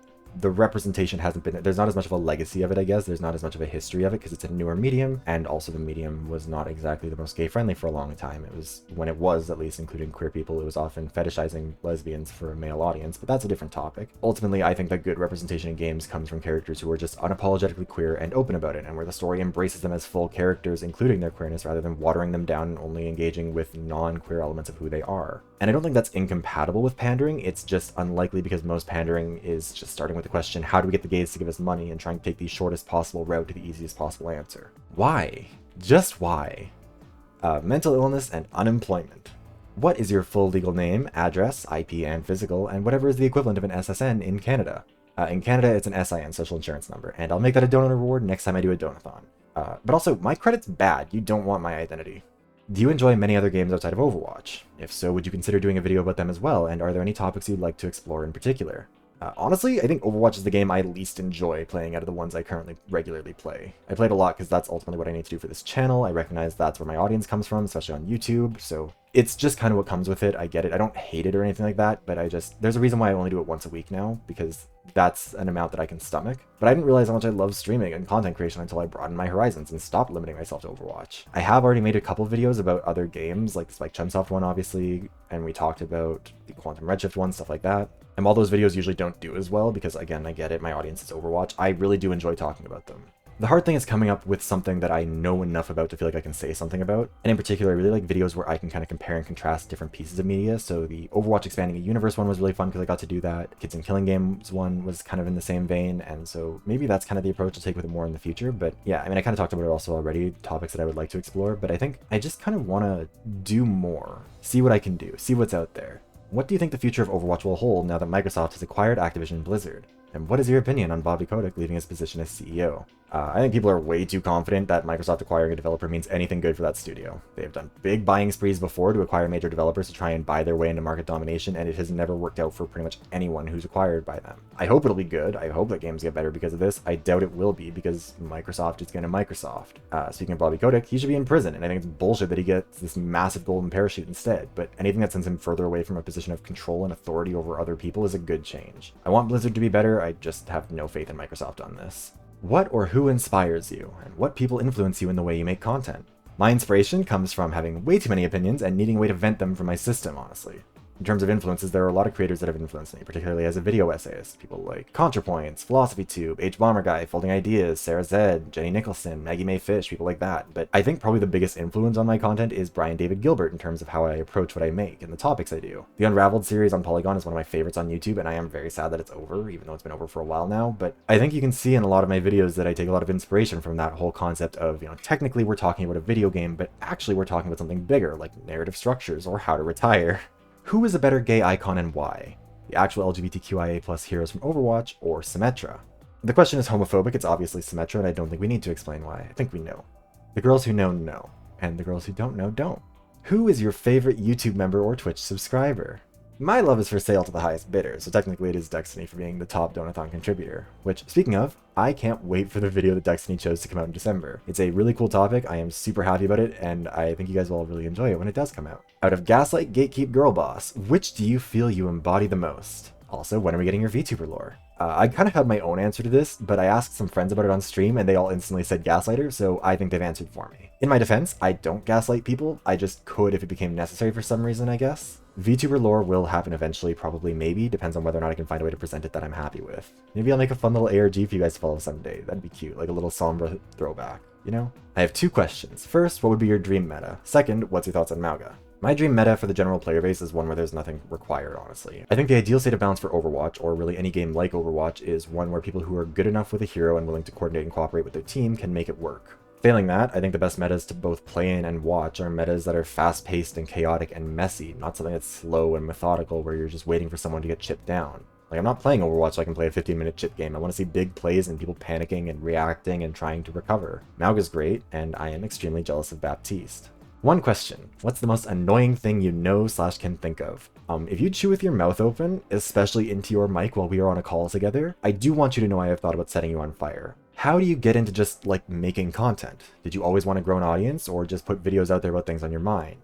the representation hasn't been, there's not as much of a legacy of it, I guess. There's not as much of a history of it because it's a newer medium, and also the medium was not exactly the most gay friendly for a long time. It was, when it was at least including queer people, it was often fetishizing lesbians for a male audience, but that's a different topic. Ultimately, I think that good representation in games comes from characters who are just unapologetically queer and open about it, and where the story embraces them as full characters, including their queerness, rather than watering them down and only engaging with non-queer elements of who they are. And I don't think that's incompatible with pandering, it's just unlikely because most pandering is just starting with the question, how do we get the gays to give us money, and trying to take the shortest possible route to the easiest possible answer. Why? Just why? Mental illness and unemployment. What is your full legal name, address, IP and physical, and whatever is the equivalent of an SSN in Canada? In Canada, it's an SIN, social insurance number, and I'll make that a donor reward next time I do a donathon. But also, my credit's bad, you don't want my identity. Do you enjoy many other games outside of Overwatch? If so, would you consider doing a video about them as well, and are there any topics you'd like to explore in particular? Honestly, I think Overwatch is the game I least enjoy playing out of the ones I currently regularly play. I play it a lot because that's ultimately what I need to do for this channel. I recognize that's where my audience comes from, especially on YouTube, so it's just kind of what comes with it. I get it. I don't hate it or anything like that, but there's a reason why I only do it once a week now, because that's an amount that I can stomach. But I didn't realize how much I love streaming and content creation until I broadened my horizons and stopped limiting myself to Overwatch. I have already made a couple videos about other games, like the Spike Chunsoft one, obviously, and we talked about the Quantum Redshift one, stuff like that. And while those videos usually don't do as well, because again, I get it, my audience is Overwatch, I really do enjoy talking about them. The hard thing is coming up with something that I know enough about to feel like I can say something about. And in particular, I really like videos where I can kind of compare and contrast different pieces of media. So the Overwatch Expanding a Universe one was really fun because I got to do that. Kids and Killing Games one was kind of in the same vein. And so maybe that's kind of the approach I'll take with it more in the future. But yeah, I mean, I kind of talked about it also already, topics that I would like to explore. But I think I just kind of want to do more, see what I can do, see what's out there. What do you think the future of Overwatch will hold now that Microsoft has acquired Activision Blizzard? And what is your opinion on Bobby Kotick leaving his position as CEO? I think people are way too confident that Microsoft acquiring a developer means anything good for that studio. They have done big buying sprees before to acquire major developers to try and buy their way into market domination, and it has never worked out for pretty much anyone who's acquired by them. I hope it'll be good. I hope that games get better because of this. I doubt it will be because Microsoft is going to Microsoft. Speaking of Bobby Kotick, he should be in prison, and I think it's bullshit that he gets this massive golden parachute instead, but anything that sends him further away from a position of control and authority over other people is a good change. I want Blizzard to be better, I just have no faith in Microsoft on this. What or who inspires you, and what people influence you in the way you make content? My inspiration comes from having way too many opinions and needing a way to vent them from my system, honestly. In terms of influences, there are a lot of creators that have influenced me, particularly as a video essayist. People like ContraPoints, PhilosophyTube, HBomberGuy, Folding Ideas, Sarah Zed, Jenny Nicholson, Maggie Mae Fish, people like that. But I think probably the biggest influence on my content is Brian David Gilbert in terms of how I approach what I make and the topics I do. The Unraveled series on Polygon is one of my favorites on YouTube, and I am very sad that it's over, even though it's been over for a while now. But I think you can see in a lot of my videos that I take a lot of inspiration from that whole concept of, technically we're talking about a video game, but actually we're talking about something bigger, like narrative structures or how to retire. Who is a better gay icon and why? The actual LGBTQIA plus heroes from Overwatch or Symmetra? The question is homophobic, it's obviously Symmetra, and I don't think we need to explain why. I think we know. The girls who know, and the girls who don't know, don't. Who is your favorite YouTube member or Twitch subscriber? My love is for sale to the highest bidder, so technically it is Destiny for being the top Donathon contributor, which, speaking of, I can't wait for the video that Destiny chose to come out in December. It's a really cool topic, I am super happy about it, and I think you guys will all really enjoy it when it does come out. Out of Gaslight, Gatekeep, Girlboss, which do you feel you embody the most? Also, when are we getting your VTuber lore? I kind of had my own answer to this, but I asked some friends about it on stream and they all instantly said Gaslighter, so I think they've answered for me. In my defense, I don't gaslight people, I just could if it became necessary for some reason, I guess. VTuber lore will happen eventually, probably, maybe, depends on whether or not I can find a way to present it that I'm happy with. Maybe I'll make a fun little ARG for you guys to follow someday, that'd be cute, like a little Sombra throwback, I have two questions. First, what would be your dream meta? Second, what's your thoughts on Mauga? My dream meta for the general player base is one where there's nothing required, honestly. I think the ideal state of balance for Overwatch, or really any game like Overwatch, is one where people who are good enough with a hero and willing to coordinate and cooperate with their team can make it work. Failing that, I think the best metas to both play in and watch are metas that are fast-paced and chaotic and messy, not something that's slow and methodical where you're just waiting for someone to get chipped down. Like, I'm not playing Overwatch so I can play a 15-minute chip game. I want to see big plays and people panicking and reacting and trying to recover. Mauga's great, and I am extremely jealous of Baptiste. One question, what's the most annoying thing you know/can think of? If you chew with your mouth open, especially into your mic while we are on a call together, I do want you to know I have thought about setting you on fire. How do you get into just, making content? Did you always want to grow an audience, or just put videos out there about things on your mind?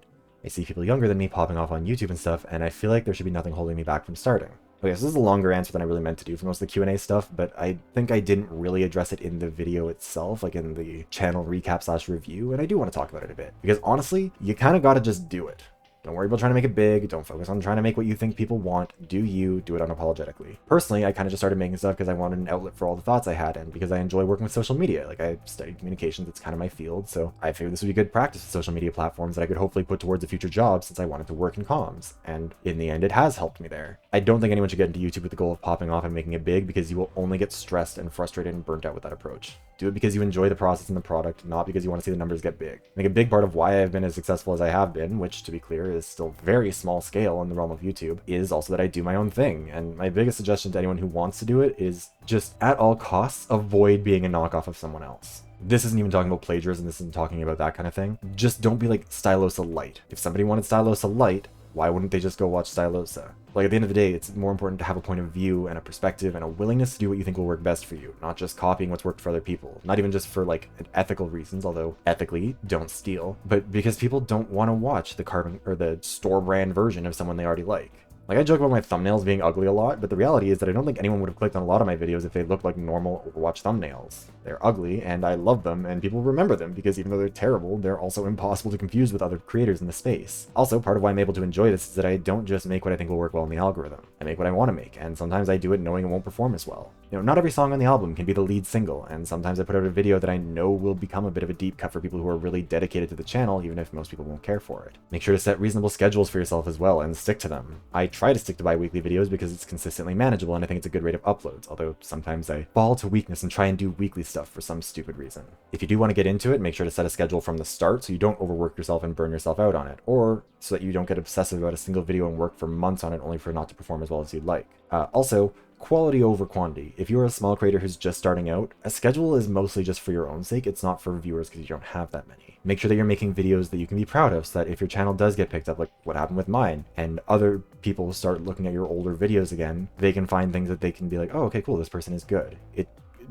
I see people younger than me popping off on YouTube and stuff, and I feel like there should be nothing holding me back from starting. Okay, so this is a longer answer than I really meant to do for most of the Q&A stuff, but I think I didn't really address it in the video itself, like in the channel recap/review, and I do want to talk about it a bit. Because honestly, you kind of gotta just do it. Don't worry about trying to make it big, don't focus on trying to make what you think people want, do you, do it unapologetically. Personally, I kind of just started making stuff because I wanted an outlet for all the thoughts I had, and because I enjoy working with social media. Like, I studied communications, it's kind of my field, so I figured this would be good practice with social media platforms that I could hopefully put towards a future job since I wanted to work in comms, and in the end it has helped me there. I don't think anyone should get into YouTube with the goal of popping off and making it big, because you will only get stressed and frustrated and burnt out with that approach. Do it because you enjoy the process and the product, not because you want to see the numbers get big. I think a big part of why I've been as successful as I have been, which to be clear is still very small scale in the realm of YouTube, is also that I do my own thing. And my biggest suggestion to anyone who wants to do it is just at all costs, avoid being a knockoff of someone else. This isn't even talking about plagiarism, this isn't talking about that kind of thing. Just don't be like Stylosa Light. If somebody wanted Stylosa Light, why wouldn't they just go watch Stylosa? Like, at the end of the day, it's more important to have a point of view and a perspective and a willingness to do what you think will work best for you, not just copying what's worked for other people. Not even just for, ethical reasons, although ethically, don't steal, but because people don't want to watch the store brand version of someone they already like. Like, I joke about my thumbnails being ugly a lot, but the reality is that I don't think anyone would have clicked on a lot of my videos if they looked like normal Overwatch thumbnails. They're ugly, and I love them, and people remember them, because even though they're terrible, they're also impossible to confuse with other creators in the space. Also, part of why I'm able to enjoy this is that I don't just make what I think will work well in the algorithm. I make what I want to make, and sometimes I do it knowing it won't perform as well. Not every song on the album can be the lead single, and sometimes I put out a video that I know will become a bit of a deep cut for people who are really dedicated to the channel, even if most people won't care for it. Make sure to set reasonable schedules for yourself as well, and stick to them. I try to stick to bi-weekly videos because it's consistently manageable, and I think it's a good rate of uploads, although sometimes I fall to weakness and try and do weekly stuff for some stupid reason. If you do want to get into it, make sure to set a schedule from the start so you don't overwork yourself and burn yourself out on it, or so that you don't get obsessive about a single video and work for months on it only for it not to perform as well as you'd like. Also, quality over quantity. If you're a small creator who's just starting out, a schedule is mostly just for your own sake, it's not for viewers because you don't have that many. Make sure that you're making videos that you can be proud of so that if your channel does get picked up, like what happened with mine, and other people start looking at your older videos again, they can find things that they can be like, oh, okay, cool, this person is good.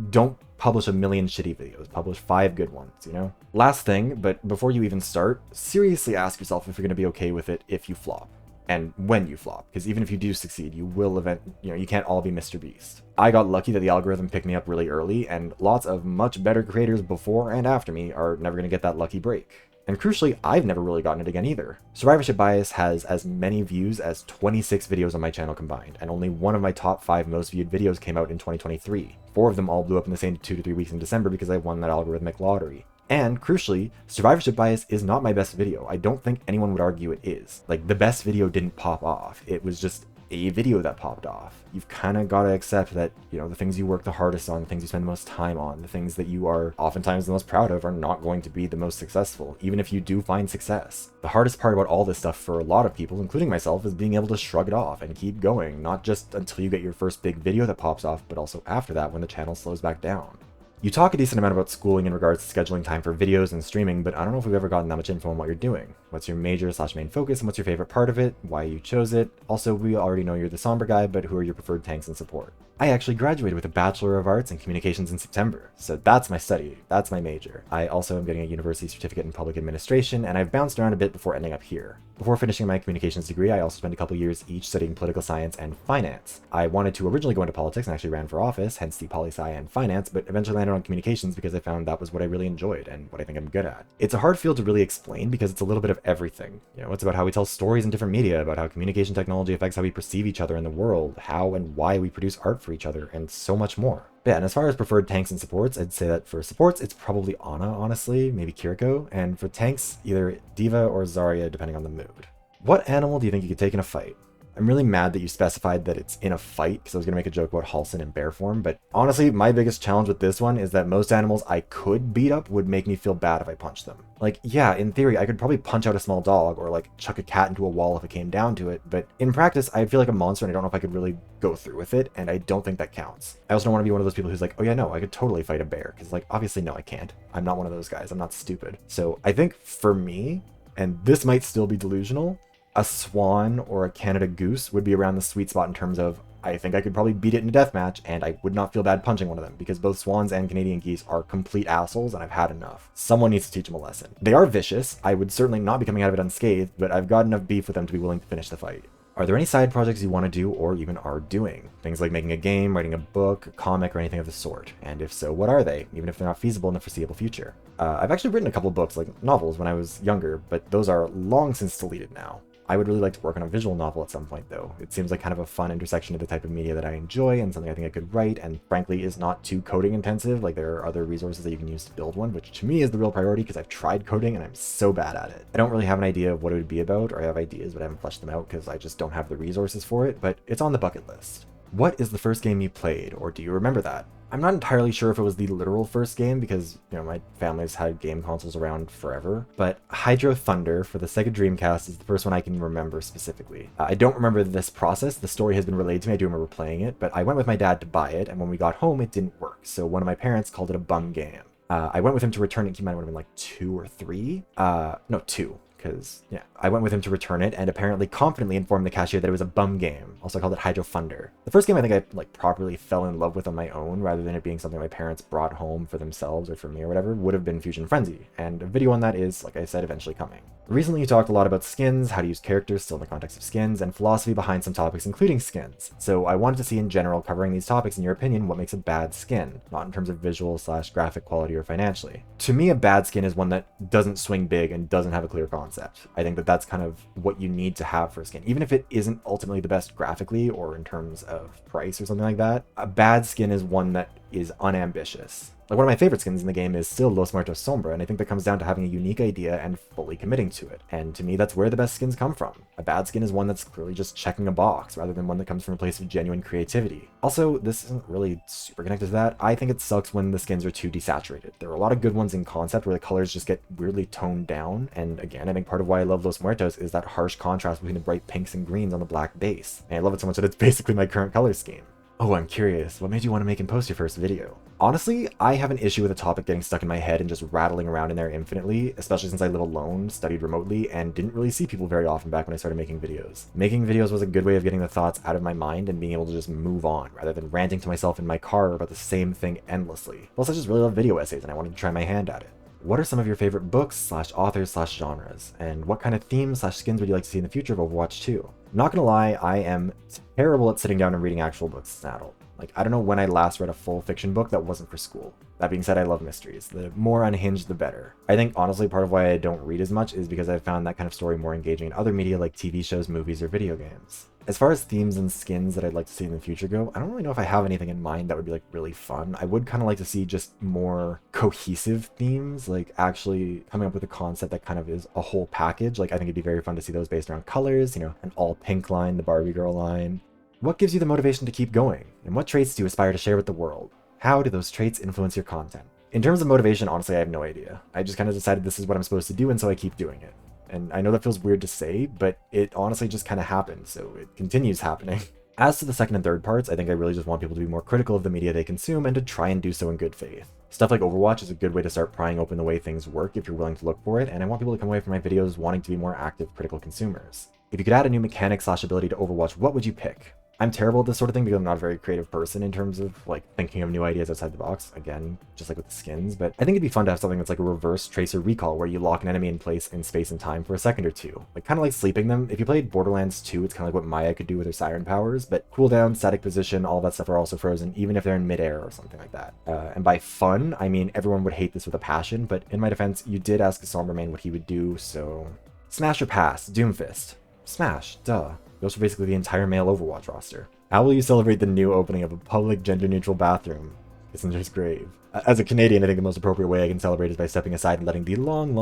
Don't publish a million shitty videos, publish 5 good ones, Last thing, but before you even start, seriously ask yourself if you're going to be okay with it if you flop. And when you flop, because even if you do succeed, you will you can't all be Mr. Beast. I got lucky that the algorithm picked me up really early, and lots of much better creators before and after me are never going to get that lucky break. And crucially, I've never really gotten it again either. Survivorship Bias has as many views as 26 videos on my channel combined, and only one of my top 5 most viewed videos came out in 2023. 4 of them all blew up in the same 2 to 3 weeks in December because I won that algorithmic lottery. And crucially, Survivorship Bias is not my best video. I don't think anyone would argue it is. Like, the best video didn't pop off. It was just a video that popped off. You've kind of got to accept that, the things you work the hardest on, the things you spend the most time on, the things that you are oftentimes the most proud of are not going to be the most successful, even if you do find success. The hardest part about all this stuff for a lot of people, including myself, is being able to shrug it off and keep going, not just until you get your first big video that pops off, but also after that when the channel slows back down. You talk a decent amount about schooling in regards to scheduling time for videos and streaming, but I don't know if we've ever gotten that much info on what you're doing. What's your major/main focus and what's your favorite part of it, why you chose it. Also, we already know you're the somber guy, but who are your preferred tanks and support? I actually graduated with a Bachelor of Arts in Communications in September, so that's my study, that's my major. I also am getting a university certificate in public administration, and I've bounced around a bit before ending up here. Before finishing my communications degree, I also spent a couple years each studying political science and finance. I wanted to originally go into politics and actually ran for office, hence the poli-sci and finance, but eventually landed on communications because I found that was what I really enjoyed and what I think I'm good at. It's a hard field to really explain because it's a little bit of everything. It's about how we tell stories in different media, about how communication technology affects how we perceive each other in the world, how and why we produce art for each other, and so much more. Yeah, and as far as preferred tanks and supports, I'd say that for supports, it's probably Ana, honestly, maybe Kiriko, and for tanks, either D.Va or Zarya, depending on the mood. What animal do you think you could take in a fight? I'm really mad that you specified that it's in a fight, because I was going to make a joke about Halsin in bear form, but honestly, my biggest challenge with this one is that most animals I could beat up would make me feel bad if I punched them. Like, yeah, in theory, I could probably punch out a small dog, or like chuck a cat into a wall if it came down to it, but in practice, I feel like a monster and I don't know if I could really go through with it, and I don't think that counts. I also don't want to be one of those people who's like, oh yeah, no, I could totally fight a bear, because like, obviously, no, I can't. I'm not one of those guys, I'm not stupid. So I think for me, and this might still be delusional, a swan or a Canada goose would be around the sweet spot in terms of I think I could probably beat it in a deathmatch, and I would not feel bad punching one of them, because both swans and Canadian geese are complete assholes, and I've had enough. Someone needs to teach them a lesson. They are vicious. I would certainly not be coming out of it unscathed, but I've got enough beef with them to be willing to finish the fight. Are there any side projects you want to do or even are doing? Things like making a game, writing a book, a comic, or anything of the sort? And if so, what are they, even if they're not feasible in the foreseeable future? I've actually written a couple books, like novels, when I was younger, but those are long since deleted now. I would really like to work on a visual novel at some point, though. It seems like kind of a fun intersection of the type of media that I enjoy and something I think I could write, and frankly is not too coding intensive. Like, there are other resources that you can use to build one, which to me is the real priority because I've tried coding and I'm so bad at it. I don't really have an idea of what it would be about, or I have ideas but I haven't fleshed them out because I just don't have the resources for it, but it's on the bucket list. What is the first game you played, or do you remember that? I'm not entirely sure if it was the literal first game because, my family's had game consoles around forever, but Hydro Thunder for the Sega Dreamcast is the first one I can remember specifically. I don't remember this process. The story has been relayed to me. I do remember playing it, but I went with my dad to buy it, and when we got home, it didn't work. So one of my parents called it a bum game. I went with him to return it. Keep in mind, it would have been like 2 or 3. No, 2. Because, yeah, I went with him to return it and apparently confidently informed the cashier that it was a bum game. Also called it Hydro Thunder. The first game I think I properly fell in love with on my own, rather than it being something my parents brought home for themselves or for me or whatever, would have been Fusion Frenzy. And a video on that is, like I said, eventually coming. Recently you talked a lot about skins, how to use characters still in the context of skins, and philosophy behind some topics including skins. So I wanted to see in general, covering these topics, in your opinion, what makes a bad skin, not in terms of visual/graphic quality or financially. To me, a bad skin is one that doesn't swing big and doesn't have a clear concept. I think that that's kind of what you need to have for a skin. Even if it isn't ultimately the best graphically or in terms of price or something like that, a bad skin is one that is unambitious. Like, one of my favorite skins in the game is still Los Muertos Sombra, and I think that comes down to having a unique idea and fully committing to it. And to me, that's where the best skins come from. A bad skin is one that's clearly just checking a box, rather than one that comes from a place of genuine creativity. Also, this isn't really super connected to that. I think it sucks when the skins are too desaturated. There are a lot of good ones in concept where the colors just get weirdly toned down, and again, I think part of why I love Los Muertos is that harsh contrast between the bright pinks and greens on the black base. And I love it so much that it's basically my current color scheme. Oh, I'm curious, what made you want to make and post your first video? Honestly, I have an issue with a topic getting stuck in my head and just rattling around in there infinitely, especially since I live alone, studied remotely, and didn't really see people very often back when I started making videos. Making videos was a good way of getting the thoughts out of my mind and being able to just move on, rather than ranting to myself in my car about the same thing endlessly. Plus, I just really love video essays and I wanted to try my hand at it. What are some of your favorite books/authors/genres, and what kind of themes/skins would you like to see in the future of Overwatch 2? Not gonna lie, I am terrible at sitting down and reading actual books as an adult. Like, I don't know when I last read a full fiction book that wasn't for school. That being said, I love mysteries. The more unhinged, the better. I think, honestly, part of why I don't read as much is because I've found that kind of story more engaging in other media like TV shows, movies, or video games. As far as themes and skins that I'd like to see in the future go, I don't really know if I have anything in mind that would be like really fun. I would kind of like to see just more cohesive themes, like actually coming up with a concept that kind of is a whole package. Like, I think it'd be very fun to see those based around colors, you know, an all pink line, the Barbie girl line. What gives you the motivation to keep going? And what traits do you aspire to share with the world? How do those traits influence your content? In terms of motivation, honestly, I have no idea. I just kind of decided this is what I'm supposed to do, and so I keep doing it. And I know that feels weird to say, but it honestly just kind of happened, so it continues happening. As to the second and third parts, I think I really just want people to be more critical of the media they consume and to try and do so in good faith. Stuff like Overwatch is a good way to start prying open the way things work if you're willing to look for it, and I want people to come away from my videos wanting to be more active, critical consumers. If you could add a new mechanic / ability to Overwatch, what would you pick? I'm terrible at this sort of thing because I'm not a very creative person in terms of like thinking of new ideas outside the box, again, just like with the skins, but I think it'd be fun to have something that's like a reverse tracer recall where you lock an enemy in place in space and time for a second or two. Like kind of like sleeping them. If you played Borderlands 2, it's kind of like what Maya could do with her siren powers, but cooldown, static position, all that stuff are also frozen, even if they're in midair or something like that. And by fun, I mean everyone would hate this with a passion, but in my defense, you did ask Sombermane what he would do, so... Smash or pass, Doomfist. Smash, duh. Goes for basically the entire male Overwatch roster. How will you celebrate the new opening of a public gender-neutral bathroom? Kissinger's grave. As a Canadian, I think the most appropriate way I can celebrate is by stepping aside and letting the long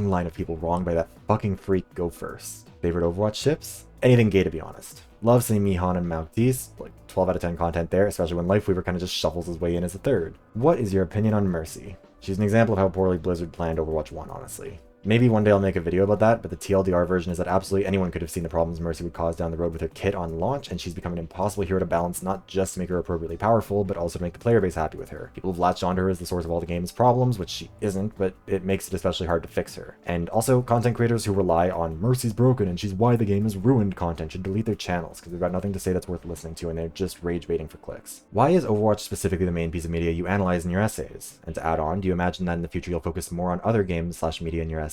line of people wronged by that fucking freak go first. Favorite Overwatch ships? Anything gay, to be honest. Love seeing Mihan and Maltese, like 12 out of 10 content there, especially when Lifeweaver kind of just shuffles his way in as a third. What is your opinion on Mercy? She's an example of how poorly Blizzard planned Overwatch 1, honestly. Maybe one day I'll make a video about that, but the TLDR version is that absolutely anyone could have seen the problems Mercy would cause down the road with her kit on launch, and she's become an impossible hero to balance, not just to make her appropriately powerful, but also to make the player base happy with her. People have latched onto her as the source of all the game's problems, which she isn't, but it makes it especially hard to fix her. And also, content creators who rely on Mercy's broken and she's why the game is ruined content should delete their channels, because they've got nothing to say that's worth listening to, and they're just rage baiting for clicks. Why is Overwatch specifically the main piece of media you analyze in your essays? And to add on, do you imagine that in the future you'll focus more on other games / media in your essays?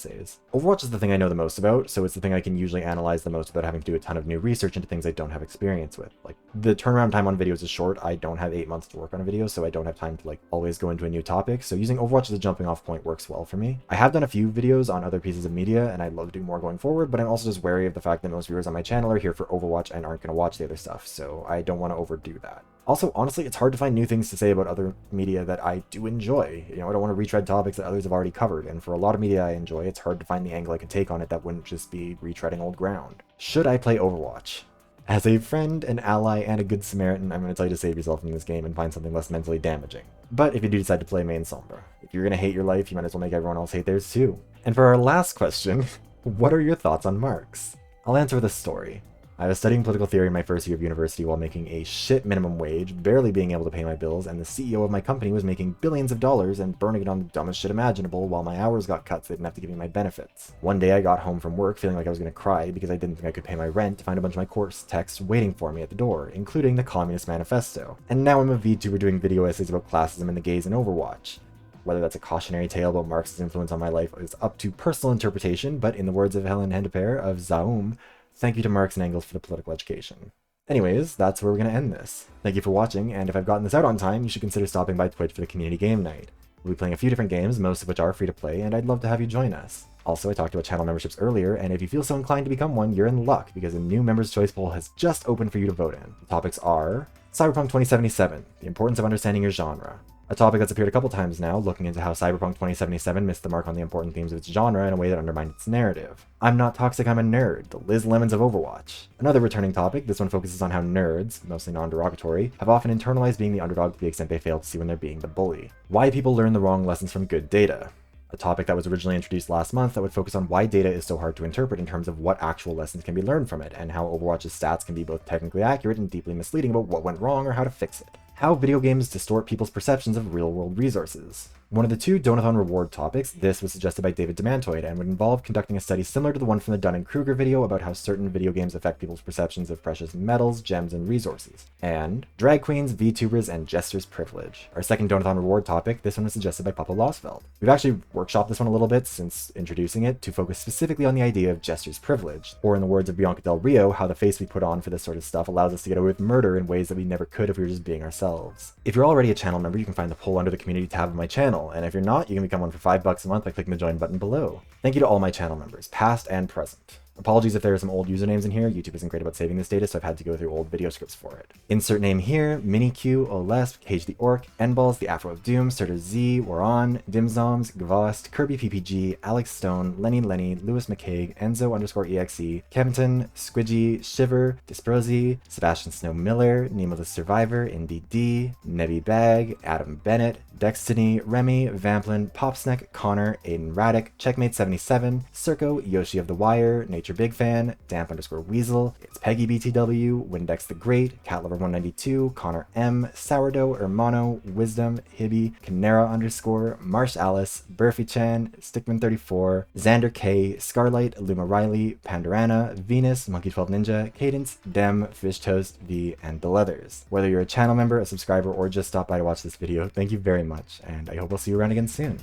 Overwatch is the thing I know the most about, so it's the thing I can usually analyze the most without having to do a ton of new research into things I don't have experience with. Like, the turnaround time on videos is short. I don't have 8 months to work on a video, so I don't have time to like always go into a new topic, so using Overwatch as a jumping off point works well for me. I have done a few videos on other pieces of media, and I'd love to do more going forward, but I'm also just wary of the fact that most viewers on my channel are here for Overwatch and aren't going to watch the other stuff, so I don't want to overdo that. Also, honestly, it's hard to find new things to say about other media that I do enjoy. You know, I don't want to retread topics that others have already covered, and for a lot of media I enjoy, it's hard to find the angle I can take on it that wouldn't just be retreading old ground. Should I play Overwatch? As a friend, an ally, and a good Samaritan, I'm going to tell you to save yourself in this game and find something less mentally damaging. But if you do decide to play main Sombra, if you're going to hate your life, you might as well make everyone else hate theirs too. And for our last question, what are your thoughts on Marx? I'll answer with a story. I was studying political theory in my first year of university while making a shit minimum wage, barely being able to pay my bills, and the CEO of my company was making billions of dollars and burning it on the dumbest shit imaginable while my hours got cut so they didn't have to give me my benefits. One day I got home from work feeling like I was going to cry because I didn't think I could pay my rent to find a bunch of my course texts waiting for me at the door, including the Communist Manifesto. And now I'm a VTuber doing video essays about classism and the gays in Overwatch. Whether that's a cautionary tale about Marx's influence on my life is up to personal interpretation, but in the words of Helen Hendeper of Zaum, thank you to Marx and Engels for the political education. Anyways, that's where we're going to end this. Thank you for watching, and if I've gotten this out on time, you should consider stopping by Twitch for the community game night. We'll be playing a few different games, most of which are free to play, and I'd love to have you join us. Also, I talked about channel memberships earlier, and if you feel so inclined to become one, you're in luck, because a new Members' Choice poll has just opened for you to vote in. The topics are Cyberpunk 2077, the importance of understanding your genre. A topic that's appeared a couple times now, looking into how Cyberpunk 2077 missed the mark on the important themes of its genre in a way that undermined its narrative. I'm not toxic, I'm a nerd, the Liz Lemons of Overwatch. Another returning topic, this one focuses on how nerds, mostly non-derogatory, have often internalized being the underdog to the extent they fail to see when they're being the bully. Why people learn the wrong lessons from good data. A topic that was originally introduced last month that would focus on why data is so hard to interpret in terms of what actual lessons can be learned from it, and how Overwatch's stats can be both technically accurate and deeply misleading about what went wrong or how to fix it. How video games distort people's perceptions of real-world resources. One of the two Donathon reward topics, this was suggested by David Demantoid and would involve conducting a study similar to the one from the Dunning-Kruger video about how certain video games affect people's perceptions of precious metals, gems, and resources. And drag queens, VTubers, and Jester's privilege. Our second Donathon reward topic, this one was suggested by Papa Losfeld. We've actually workshopped this one a little bit since introducing it to focus specifically on the idea of Jester's privilege, or in the words of Bianca Del Rio, how the face we put on for this sort of stuff allows us to get away with murder in ways that we never could if we were just being ourselves. If you're already a channel member, you can find the poll under the community tab of my channel, and if you're not, you can become one for $5 a month by clicking the join button below. Thank you to all my channel members, past and present. Apologies if there are some old usernames in here. YouTube isn't great about saving this data, so I've had to go through old video scripts for it. Insert name here: MiniQ, Olesp, Cage the Orc, Nballs, The Afro of Doom, Surtur Z, Waron, Dimzoms, Gvost, Kirby PPG, Alex Stone, Lenny, Lewis McCaig, Enzo_EXE, Kempton, Squidgy, Shiver, Disprozy, Sebastian Snow Miller, Nemo the Survivor, Indy D, Nebby Bag, Adam Bennett, Destiny, Remy, Vamplin, Popsneck, Connor, Aiden Raddick, Checkmate77, Circo, Yoshi of the Wire, Nature Big Fan, Damp_Weasel, It's Peggy BTW, Windex the Great, Catlover192, Connor M, Sourdough, Hermano, Wisdom, Hibby, Canera_, Marsh Alice, Burfy Chan, Stickman34, Xander K, Scarlight, Luma Riley, Pandorana, Venus, Monkey12 Ninja, Cadence, Dem, Fish Toast, V, and The Leathers. Whether you're a channel member, a subscriber, or just stop by to watch this video, thank you very much, and I hope I'll see you around again soon.